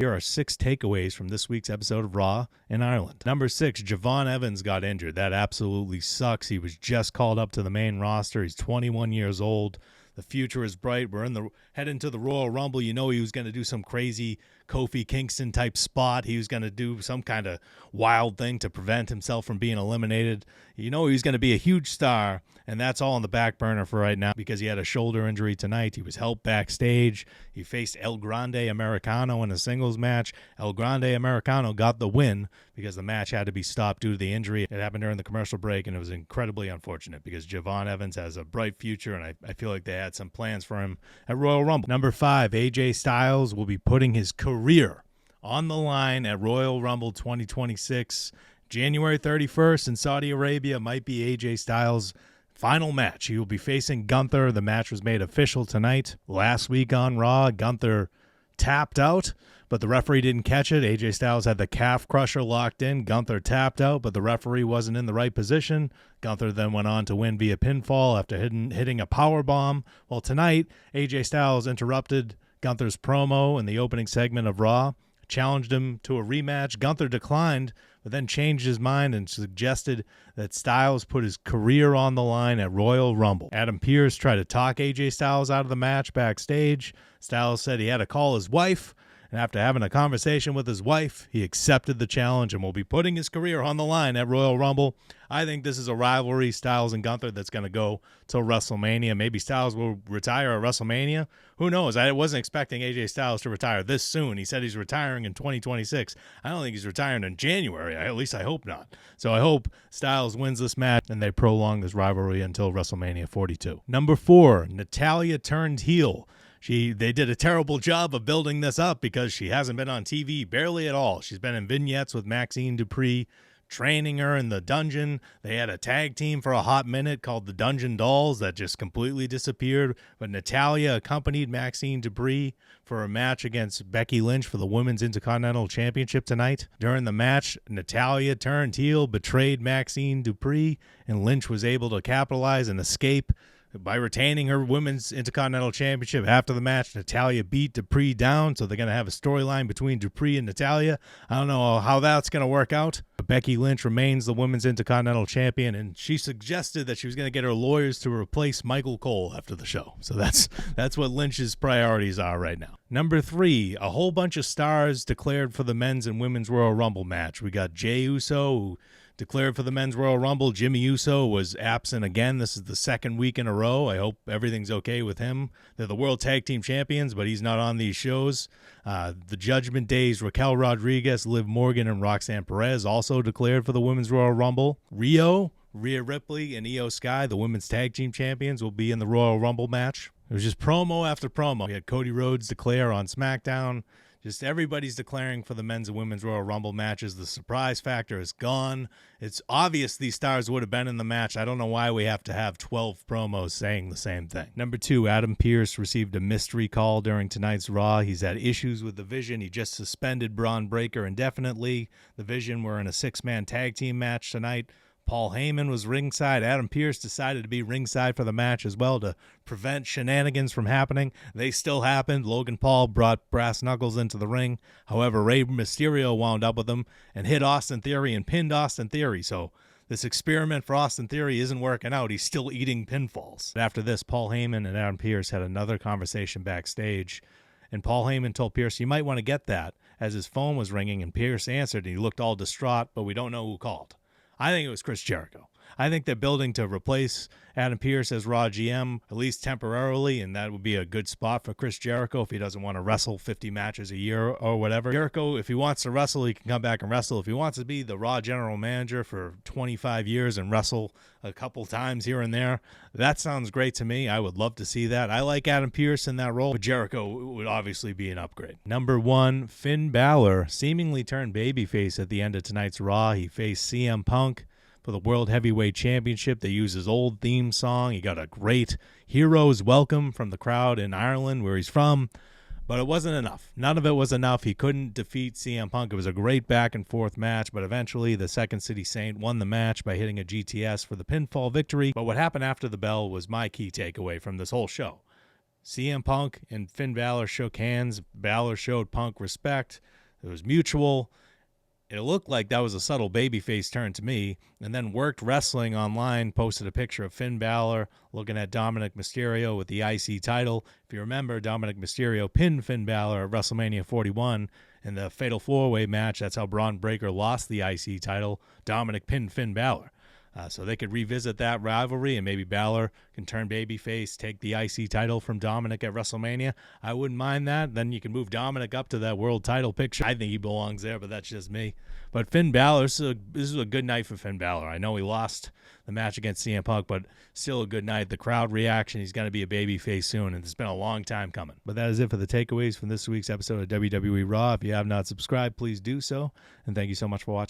Here are 6 takeaways from this week's episode of Raw in Ireland. Number 6, Javon Evans got injured. That absolutely sucks. He was just called up to the main roster. He's 21 years old. The future is bright. We're heading to the Royal Rumble. You know he was going to do some crazy Kofi Kingston type spot. He was going to do some kind of wild thing to prevent himself from being eliminated. You know he was going to be a huge star, and that's all on the back burner for right now because he had a shoulder injury tonight. He was helped backstage. He faced El Grande Americano in a singles match. El Grande Americano got the win because the match had to be stopped due to the injury. It happened during the commercial break, and it was incredibly unfortunate because Javon Evans has a bright future, and I feel like they had some plans for him at Royal Rumble. Number 5, AJ Styles will be putting his career on the line at Royal Rumble 2026. January 31st in Saudi Arabia might be AJ Styles' final match. He will be facing Gunther. The match was made official tonight. Last week on Raw, Gunther tapped out, but the referee didn't catch it. AJ Styles had the calf crusher locked in. Gunther tapped out, but the referee wasn't in the right position. Gunther then went on to win via pinfall after hitting a power bomb. Well, tonight, AJ Styles interrupted Gunther's promo in the opening segment of Raw, challenged him to a rematch. Gunther declined, but then changed his mind and suggested that Styles put his career on the line at Royal Rumble. Adam Pearce tried to talk AJ Styles out of the match backstage. Styles said he had to call his wife, and after having a conversation with his wife, he accepted the challenge and will be putting his career on the line at Royal Rumble. I think this is a rivalry, Styles and Gunther, that's going to go till WrestleMania. Maybe Styles will retire at WrestleMania. Who knows? I wasn't expecting AJ Styles to retire this soon. He said he's retiring in 2026. I don't think he's retiring in January. At least I hope not. So I hope Styles wins this match and they prolong this rivalry until WrestleMania 42. Number 4, Natalya turned heel. They did a terrible job of building this up because she hasn't been on TV barely at all. She's been in vignettes with Maxine Dupree, training her in the dungeon. They had a tag team for a hot minute called the Dungeon Dolls that just completely disappeared. But Natalya accompanied Maxine Dupree for a match against Becky Lynch for the Women's Intercontinental Championship tonight. During the match, Natalya turned heel, betrayed Maxine Dupree, and Lynch was able to capitalize and escape by retaining her Women's Intercontinental Championship. After the match, Natalya beat Dupree down, so they're going to have a storyline between Dupree and Natalya. I don't know how that's going to work out. But Becky Lynch remains the Women's Intercontinental Champion, and she suggested that she was going to get her lawyers to replace Michael Cole after the show. So that's what Lynch's priorities are right now. Number 3, a whole bunch of stars declared for the men's and women's Royal Rumble match. We got Jey Uso, who declared for the men's Royal Rumble. Jimmy Uso was absent again. This is the second week in a row. I hope everything's okay with him. They're the World Tag Team Champions, but he's not on these shows. The Judgment Days, Raquel Rodriguez, Liv Morgan, and Roxanne Perez also declared for the women's Royal Rumble. Rhea Ripley, and Io Sky, the women's tag team champions, will be in the Royal Rumble match. It was just promo after promo. We had Cody Rhodes declare on SmackDown. Just everybody's declaring for the men's and women's Royal Rumble matches. The surprise factor is gone. It's obvious these stars would have been in the match. I don't know why we have to have 12 promos saying the same thing. Number 2, Adam Pearce received a mystery call during tonight's Raw. He's had issues with the Vision. He just suspended Braun Breaker indefinitely. The Vision were in a 6-man tag team match tonight. Paul Heyman was ringside. Adam Pearce decided to be ringside for the match as well to prevent shenanigans from happening. They still happened. Logan Paul brought Brass Knuckles into the ring. However, Rey Mysterio wound up with him and hit Austin Theory and pinned Austin Theory. So this experiment for Austin Theory isn't working out. He's still eating pinfalls. After this, Paul Heyman and Adam Pearce had another conversation backstage. And Paul Heyman told Pearce, "You might want to get that," as his phone was ringing, and Pearce answered, and he looked all distraught, but we don't know who called. I think it was Chris Jericho. I think they're building to replace Adam Pearce as Raw GM, at least temporarily, and that would be a good spot for Chris Jericho if he doesn't want to wrestle 50 matches a year or whatever. Jericho, if he wants to wrestle, he can come back and wrestle. If he wants to be the Raw general manager for 25 years and wrestle a couple times here and there, that sounds great to me. I would love to see that. I like Adam Pearce in that role, but Jericho would obviously be an upgrade. Number 1, Finn Balor seemingly turned babyface at the end of tonight's Raw. He faced CM Punk for the World Heavyweight Championship. They used his old theme song. He got a great hero's welcome from the crowd in Ireland, where he's from, but it wasn't enough. None of it was enough. He couldn't defeat CM Punk. It was a great back-and-forth match, but eventually the Second City Saint won the match by hitting a GTS for the pinfall victory. But what happened after the bell was my key takeaway from this whole show. CM Punk and Finn Balor shook hands. Balor showed Punk respect. It was mutual. It looked like that was a subtle babyface turn to me. And then Worked Wrestling online posted a picture of Finn Balor looking at Dominic Mysterio with the IC title. If you remember, Dominic Mysterio pinned Finn Balor at WrestleMania 41 in the Fatal 4-Way match. That's how Braun Breaker lost the IC title. Dominic pinned Finn Balor. So they could revisit that rivalry, and maybe Balor can turn babyface, take the IC title from Dominic at WrestleMania. I wouldn't mind that. Then you can move Dominic up to that world title picture. I think he belongs there, but that's just me. But Finn Balor, this is a good night for Finn Balor. I know he lost the match against CM Punk, but still a good night. The crowd reaction, he's going to be a babyface soon, and it's been a long time coming. But that is it for the takeaways from this week's episode of WWE Raw. If you have not subscribed, please do so, and thank you so much for watching.